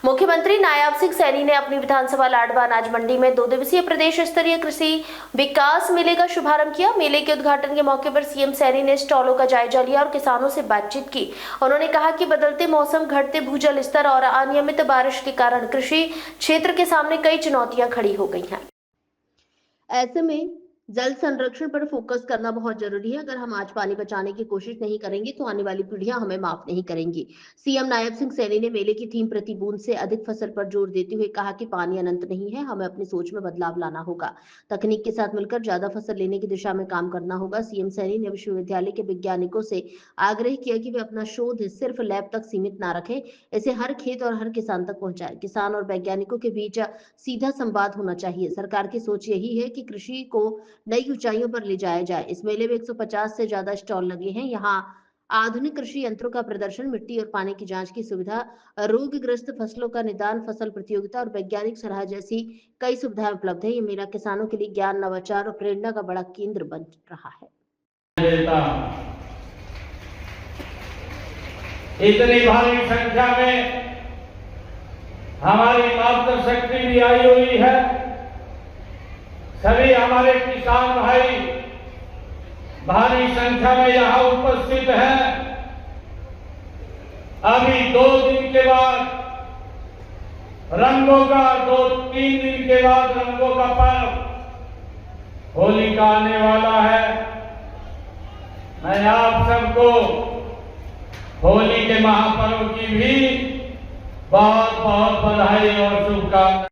मुख्यमंत्री नायाब सिंह सैनी ने अपनी विधानसभा लाडवा अनाज मंडी में 2 दिवसीय प्रदेश स्तरीय कृषि विकास मेले का शुभारंभ किया। मेले के उद्घाटन के मौके पर सीएम सैनी ने स्टॉलों का जायजा लिया और किसानों से बातचीत की। उन्होंने कहा कि बदलते मौसम, घटते भूजल स्तर और अनियमित बारिश के कारण कृषि क्षेत्र के सामने कई चुनौतियां खड़ी हो गई हैं। ऐसे में जल संरक्षण पर फोकस करना बहुत जरूरी है। अगर हम आज पानी बचाने की कोशिश नहीं करेंगे तो आने वाली पीढ़ियां हमें माफ नहीं करेंगी। सीएम नायब सिंह सैनी ने मेले की थीम प्रति बूंद से अधिक फसल पर जोर देते हुए कहा कि पानी अनंत नहीं है, हमें अपनी सोच में बदलाव लाना होगा। तकनीक के साथ मिलकर ज्यादा फसल लेने की दिशा में काम करना होगा। सीएम सैनी ने विश्वविद्यालय के वैज्ञानिकों से आग्रह किया कि वे अपना शोध सिर्फ लैब तक सीमित न रखें, इसे हर खेत और हर किसान तक पहुंचाएं। किसान और वैज्ञानिकों के बीच सीधा संवाद होना चाहिए। सरकार की सोच यही है कि कृषि को नई ऊंचाइयों पर ले जाया जाए। इस मेले में 150 से ज्यादा स्टॉल लगे हैं। यहाँ आधुनिक कृषि यंत्रों का प्रदर्शन, मिट्टी और पानी की जांच की सुविधा, रोगग्रस्त फसलों का निदान, फसल प्रतियोगिता और वैज्ञानिक सलाह जैसी कई सुविधाएं उपलब्ध है। ये मेला किसानों के लिए ज्ञान, नवाचार और प्रेरणा का बड़ा केंद्र बन रहा है। इतनी भारी संख्या में हमारी मातृशक्ति भी आई हुई है। सभी हमारे किसान भाई भारी संख्या में यहाँ उपस्थित हैं। अभी 2 दिन के बाद रंगों का 2-3 दिन के बाद रंगों का पर्व होली का आने वाला है। मैं आप सबको होली के महापर्व की भी बहुत बहुत बधाई और शुभकामनाएं।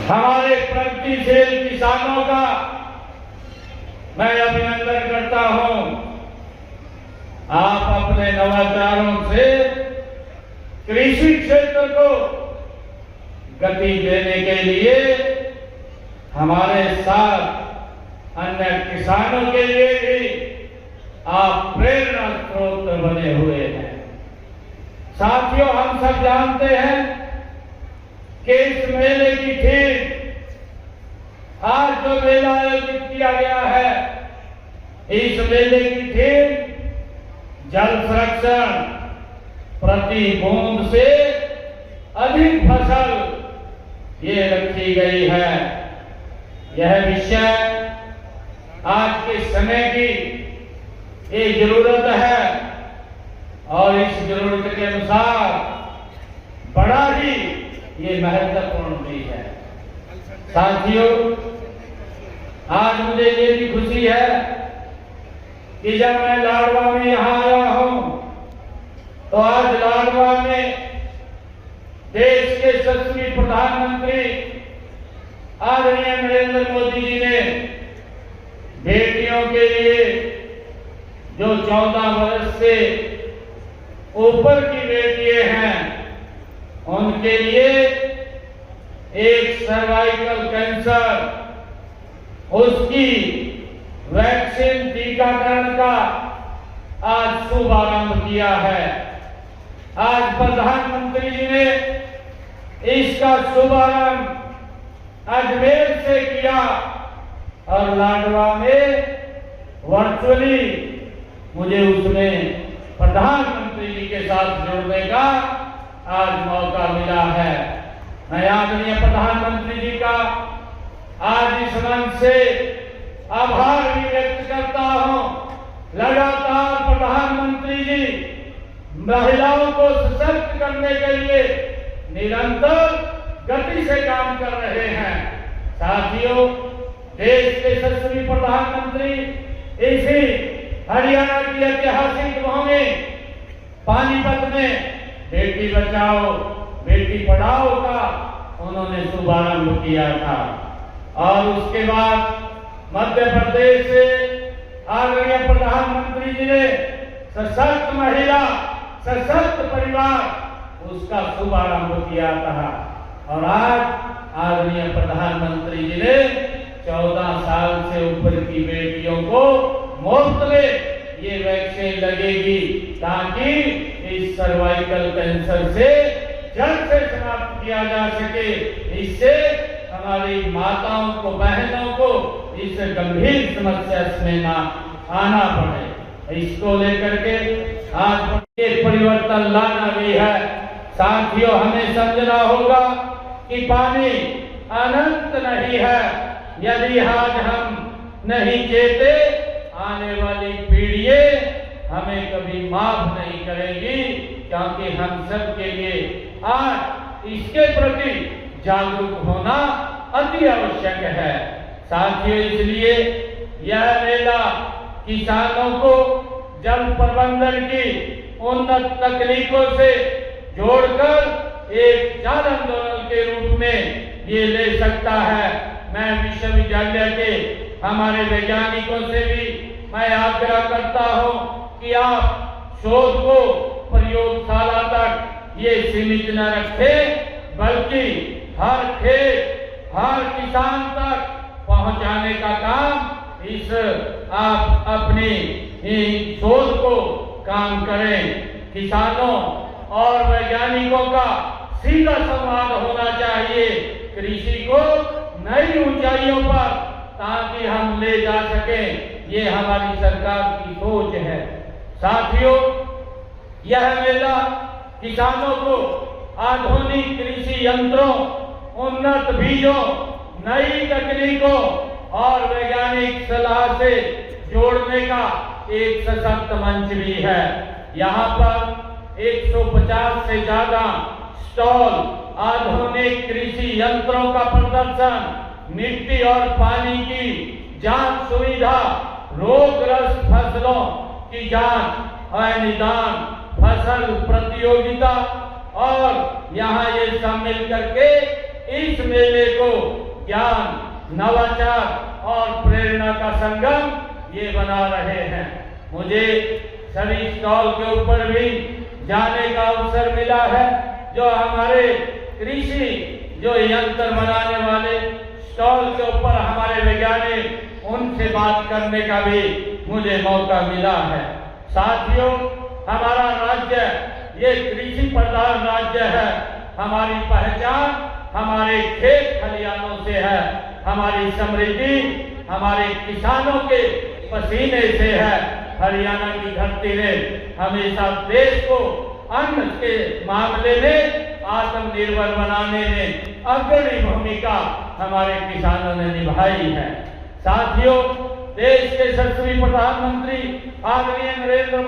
हमारे प्रगतिशील किसानों का मैं अभिनंदन करता हूं। आप अपने नवाचारों से कृषि क्षेत्र को गति देने के लिए हमारे साथ अन्य किसानों के लिए भी आप प्रेरणा स्रोत बने हुए हैं। साथियों, हम सब जानते हैं कि इस मेले की थीम, आज जो मेला आयोजित किया गया है, इस मेले की थीम जल संरक्षण, प्रति बूंद से अधिक फसल, ये रखी गई है। यह विषय आज के समय की एक जरूरत है और इस जरूरत के अनुसार बड़ा ही ये महत्वपूर्ण भी है। साथियों, आज मुझे ये भी खुशी है कि जब मैं लाडवा में यहाँ आया हूँ तो आज लाडवा में देश के यशस्वी प्रधानमंत्री आदरणीय नरेंद्र मोदी जी ने बेटियों के लिए जो 14 वर्ष से ऊपर की बेटियां हैं उनके लिए एक सर्वाइकल कैंसर, उसकी वैक्सीन टीकाकरण का आज शुभारंभ किया है। आज प्रधानमंत्री जी ने इसका शुभारंभ अजमेर से किया और लाडवा में वर्चुअली मुझे उसमें प्रधानमंत्री जी के साथ जुड़ने का आज मौका मिला है। मैं आदरणीय प्रधानमंत्री जी का आज इस मंच से आभार भी व्यक्त करता हूं। लगातार प्रधानमंत्री जी महिलाओं को सशक्त करने के लिए निरंतर गति से काम कर रहे हैं। साथियों, देश के यशस्वी प्रधानमंत्री इसी हरियाणा की ऐतिहासिक भूमि पानीपत में बेटी बचाओ बेटी पढ़ाओ का उन्होंने शुभारंभ किया था और उसके बाद मध्य प्रदेश से आदरणीय प्रधानमंत्री जी ने सशक्त महिला, सशक्त परिवार, उसका शुभारंभ किया था और आज आदरणीय प्रधानमंत्री जी ने 14 साल से ऊपर की बेटियों को मुफ्त में ये वैक्सीन लगेगी ताकि इस सर्वाइकल कैंसर से जल्द से समाप्त किया जा सके। इससे हमारी माताओं को, बहनों को इस गंभीर समस्या में ना आना पड़े। इसको लेकर के आज परिवर्तन लाना भी है। साथियों, हमें समझना होगा कि पानी अनंत नहीं है। यदि आज हम नहीं चेते, आने वाली पीढ़ियां हमें कभी माफ नहीं करेंगी, क्योंकि हम सब के लिए आज इसके प्रति जागरूक होना अति आवश्यक है। साथियों, इसलिए यह मेला किसानों को जल प्रबंधन की उन्नत तकनीकों से जोड़कर एक जन आंदोलन के रूप में ये ले सकता है। मैं विश्वविद्यालय के हमारे वैज्ञानिकों से भी मैं आग्रह करता हूं कि आप शोध को प्रयोगशाला तक ये सीमित न रखें, बल्कि हर खेत, हर किसान तक पहुंचाने का काम इस आप अपनी शोध को काम करें। किसानों और वैज्ञानिकों का सीधा संवाद होना चाहिए कृषि को नई ऊंचाइयों पर, ताकि हम ले जा सकें। ये हमारी सरकार की सोच है। साथियों, यह मेला किसानों को आधुनिक कृषि यंत्रों, उन्नत बीजों, नई तकनीकों और वैज्ञानिक सलाह से जोड़ने का एक सशक्त मंच भी है। यहाँ पर 150 से ज्यादा स्टॉल, आधुनिक कृषि यंत्रों का प्रदर्शन, मिट्टी और पानी की जांच सुविधा, रोगग्रस्त फसलों की जांच और निदान, फसल प्रतियोगिता और यहाँ ये सब मिल करके इस मेले को ज्ञान, नवाचार और प्रेरणा का संगम ये बना रहे हैं। मुझे सभी स्टॉल के ऊपर भी जाने का अवसर मिला है। जो हमारे कृषि जो यंत्र बनाने वाले स्टॉल के ऊपर हमारे वैज्ञानिक, उनसे बात करने का भी मुझे मौका मिला है। साथियों, हमारा राज्य ये कृषि प्रधान राज्य है। हमारी पहचान हमारे खेत खलिहानों से है, हमारी समृद्धि हमारे किसानों के पसीने से है। हरियाणा की धरती ने हमेशा देश को अन्न के मामले में आत्मनिर्भर बनाने में अग्रणी भूमिका हमारे किसानों ने निभाई है। साथियों, देश के यशस्वी प्रधानमंत्री आदरणीय नरेंद्र